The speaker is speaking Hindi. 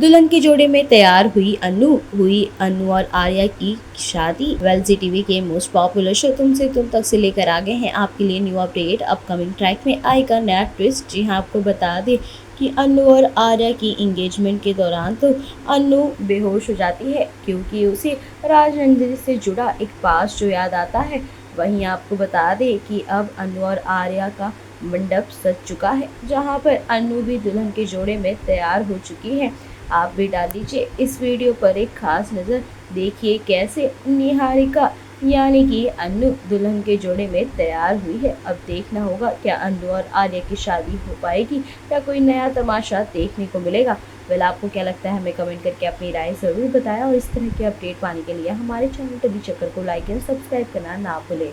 दुल्हन के जोड़े में तैयार हुई अनु और आर्या की शादी। वेल जी टीवी के मोस्ट पॉपुलर शो तुमसे तुम तक से लेकर आ गए हैं आपके लिए न्यू अपडेट। अपकमिंग ट्रैक में आएगा नया ट्विस्ट। जी हाँ, आपको बता दें कि अनु और आर्या की एंगेजमेंट के दौरान तो अनु बेहोश हो जाती है क्योंकि उसे राज रणधीर से जुड़ा एक पास्ट जो याद आता है। वहीं आपको बता दें कि अब अनु और आर्या का मंडप सज चुका है, जहां पर अनु भी दुल्हन के जोड़े में तैयार हो चुकी है। आप भी डाल दीजिए इस वीडियो पर एक खास नज़र। देखिए कैसे निहारिका यानी कि अनु दुल्हन के जोड़े में तैयार हुई है। अब देखना होगा क्या अनु और आर्या की शादी हो पाएगी या कोई नया तमाशा देखने को मिलेगा। वेल आपको क्या लगता है हमें कमेंट करके अपनी राय ज़रूर बताएं और इस तरह के अपडेट पाने के लिए हमारे चैनल टीवी चक्कर को लाइक एंड सब्सक्राइब करना ना भूलें।